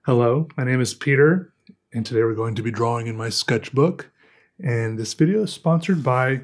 Hello, my name is Peter, and today we're going to be drawing in my sketchbook. And this video is sponsored by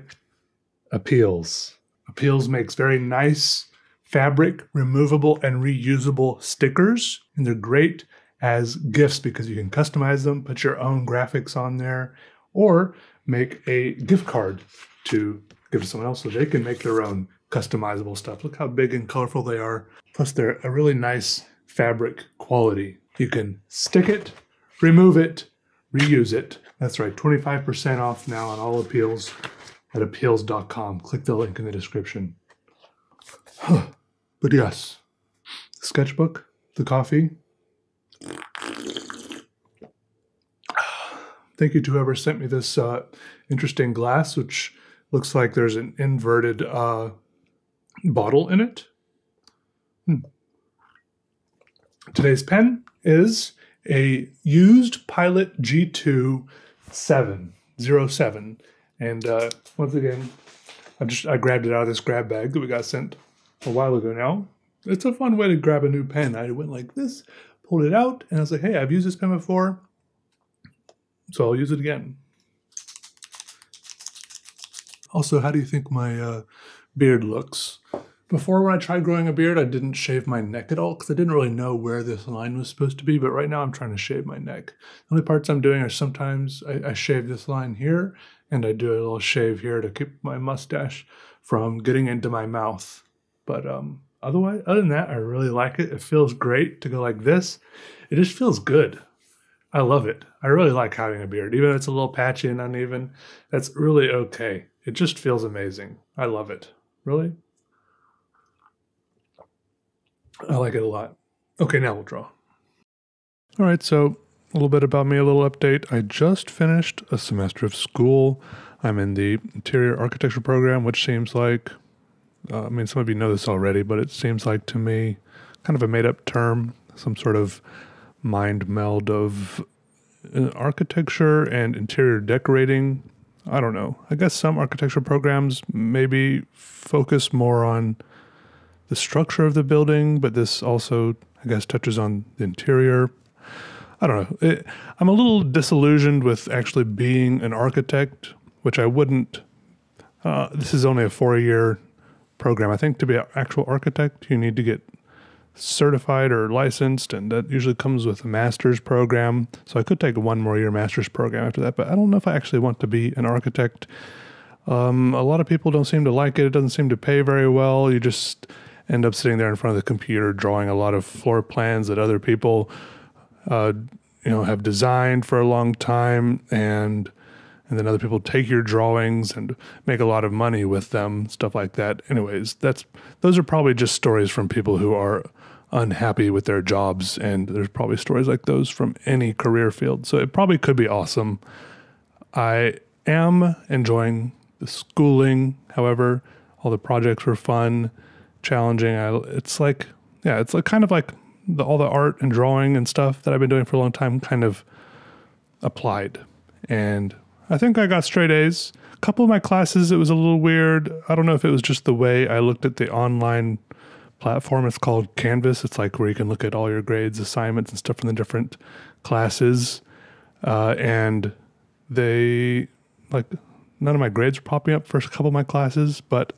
APEALZ. APEALZ makes very nice fabric, removable, and reusable stickers, and they're great as gifts because you can customize them, put your own graphics on there, or make a gift card to give to someone else so they can make their own customizable stuff. Look how big and colorful they are. Plus, they're a really nice fabric quality. You can stick it, remove it, reuse it. That's right, 25% off now on all APEALZ at APEALZ.com. Click the link in the description. But yes, the sketchbook, the coffee. Thank you to whoever sent me this interesting glass, which looks like there's an inverted bottle in it. Today's pen is a used Pilot G2 707. And once again, I grabbed it out of this grab bag that we got sent a while ago now. It's a fun way to grab a new pen. I went like this, pulled it out, and I was like, hey, I've used this pen before, so I'll use it again. Also, how do you think my beard looks? Before, when I tried growing a beard, I didn't shave my neck at all because I didn't really know where this line was supposed to be, but right now I'm trying to shave my neck. The only parts I'm doing are sometimes I shave this line here, and I do a little shave here to keep my mustache from getting into my mouth. But other than that, I really like it. It feels great to go like this. It just feels good. I love it. I really like having a beard. Even if it's a little patchy and uneven, that's really okay. It just feels amazing. I love it. Really? I like it a lot. Okay, now we'll draw. All right, so a little bit about me, a little update. I just finished a semester of school. I'm in the interior architecture program, which seems like, some of you know this already, but it seems like to me kind of a made-up term, some sort of mind meld of architecture and interior decorating. I don't know. I guess some architecture programs maybe focus more on the structure of the building, but this also, I guess, touches on the interior. I don't know. I'm a little disillusioned with actually being an architect, which I wouldn't. This is only a 4-year program. I think to be an actual architect, you need to get certified or licensed, and that usually comes with a master's program. So I could take a 1 more year master's program after that, but I don't know if I actually want to be an architect. A lot of people don't seem to like it. It doesn't seem to pay very well. You just end up sitting there in front of the computer drawing a lot of floor plans that other people have designed for a long time, and then other people take your drawings and make a lot of money with them, stuff like that. Anyways, those are probably just stories from people who are unhappy with their jobs, and there's probably stories like those from any career field. So it probably could be awesome. I am enjoying the schooling. However, all the projects were fun, challenging. It's like kind of like all the art and drawing and stuff that I've been doing for a long time kind of applied. And I think I got straight A's. A couple of my classes, it was a little weird. I don't know if it was just the way I looked at the online platform. It's called Canvas. It's like where you can look at all your grades, assignments, and stuff from the different classes. And none of my grades were popping up for a couple of my classes, but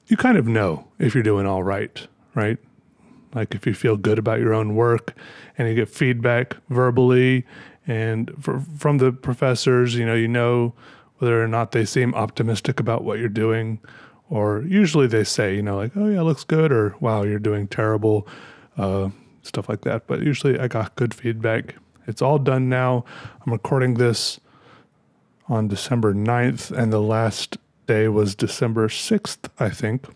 you kind of know if you're doing all right? Like if you feel good about your own work and you get feedback verbally and from the professors, you know whether or not they seem optimistic about what you're doing, or usually they say, like, oh yeah, looks good, or wow, you're doing terrible, stuff like that. But usually I got good feedback. It's all done now. I'm recording this on December 9th, and the last day was December 6th, I think,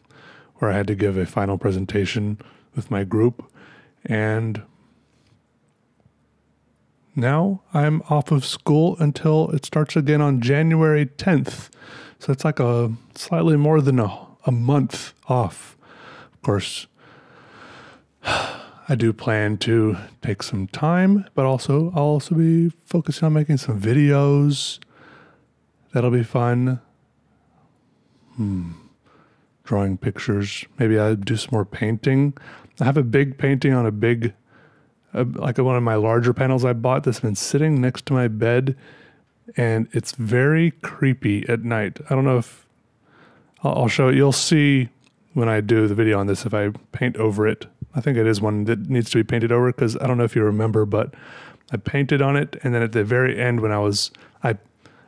where I had to give a final presentation with my group. And now I'm off of school until it starts again on January 10th. So it's like a slightly more than a month off. Of course, I do plan to take some time, but I'll also be focusing on making some videos. That'll be fun. Drawing pictures. Maybe I'll do some more painting. I have a big painting on a big like one of my larger panels I bought that's been sitting next to my bed, and it's very creepy at night. I don't know if I'll show it. You'll see when I do the video on this if I paint over it. I think it is one that needs to be painted over because I don't know if you remember, but I painted on it, and then at the very end when I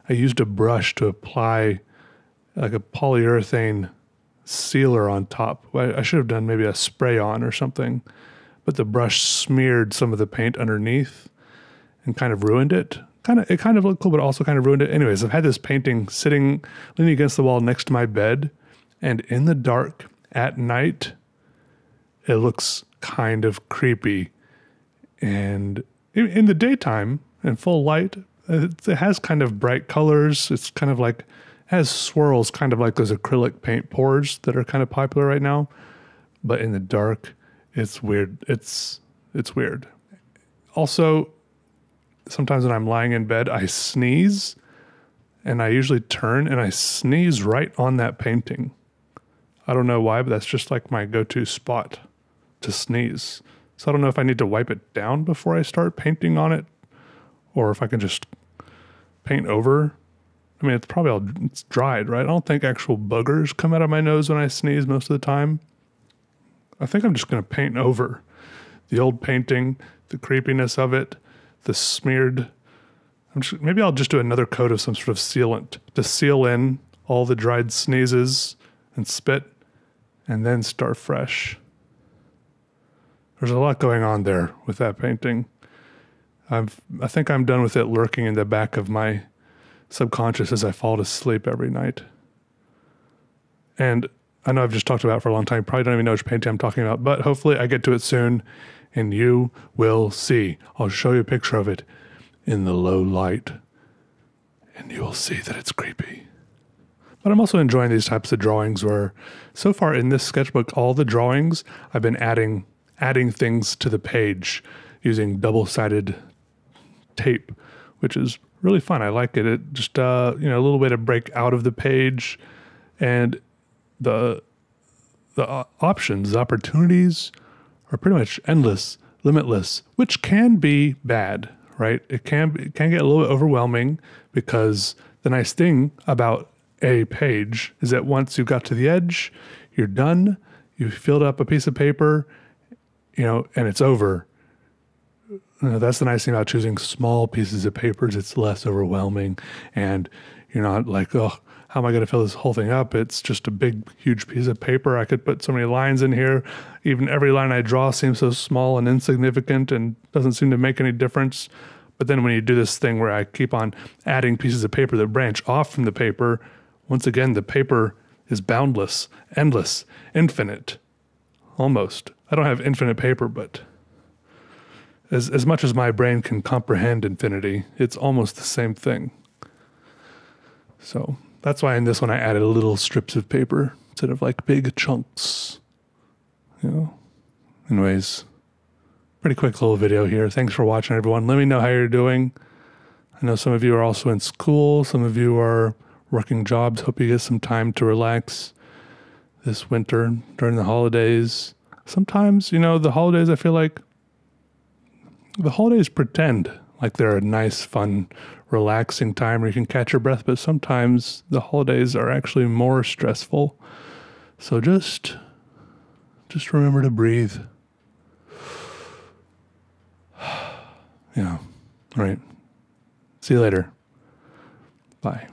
used a brush to apply like a polyurethane sealer on top. I should have done maybe a spray on or something, but the brush smeared some of the paint underneath and kind of ruined it. It kind of looked cool, but also kind of ruined it. Anyways, I've had this painting sitting, leaning against the wall next to my bed, and in the dark at night, it looks kind of creepy. And in the daytime, in full light, it has kind of bright colors. It's kind of like, has swirls, kind of like those acrylic paint pours that are kind of popular right now. But in the dark, it's weird. It's weird. Also, sometimes when I'm lying in bed, I sneeze, and I usually turn and I sneeze right on that painting. I don't know why, but that's just like my go-to spot to sneeze. So I don't know if I need to wipe it down before I start painting on it, or if I can just paint over. I mean, it's dried, right? I don't think actual boogers come out of my nose when I sneeze most of the time. I think I'm just going to paint over the old painting, the creepiness of it, the smeared. Maybe I'll just do another coat of some sort of sealant to seal in all the dried sneezes and spit, and then start fresh. There's a lot going on there with that painting. I think I'm done with it lurking in the back of my subconscious as I fall to sleep every night. And I know I've just talked about it for a long time. You probably don't even know which painting I'm talking about, but hopefully I get to it soon, and you will see. I'll show you a picture of it in the low light, and you will see that it's creepy. But I'm also enjoying these types of drawings where, so far in this sketchbook, all the drawings, I've been adding things to the page using double-sided tape, which is really fun. I like it. It just, a little way to break out of the page, and the options, the opportunities are pretty much endless, limitless, which can be bad, right? It can get a little bit overwhelming, because the nice thing about a page is that once you got to the edge, you're done. You filled up a piece of paper, and it's over. That's the nice thing about choosing small pieces of papers. It's less overwhelming, and you're not like, oh, how am I going to fill this whole thing up? It's just a big, huge piece of paper. I could put so many lines in here. Even every line I draw seems so small and insignificant and doesn't seem to make any difference. But then when you do this thing where I keep on adding pieces of paper that branch off from the paper, once again, the paper is boundless, endless, infinite, almost. I don't have infinite paper, but as much as my brain can comprehend infinity, it's almost the same thing. So that's why in this one I added little strips of paper instead of like big chunks. Anyways, pretty quick little video here. Thanks for watching, everyone. Let me know how you're doing. I know some of you are also in school. Some of you are working jobs. Hope you get some time to relax this winter during the holidays. Sometimes, the holidays, I feel like the holidays pretend like they're a nice, fun, relaxing time where you can catch your breath, but sometimes the holidays are actually more stressful. So just remember to breathe. Yeah. All right. See you later. Bye.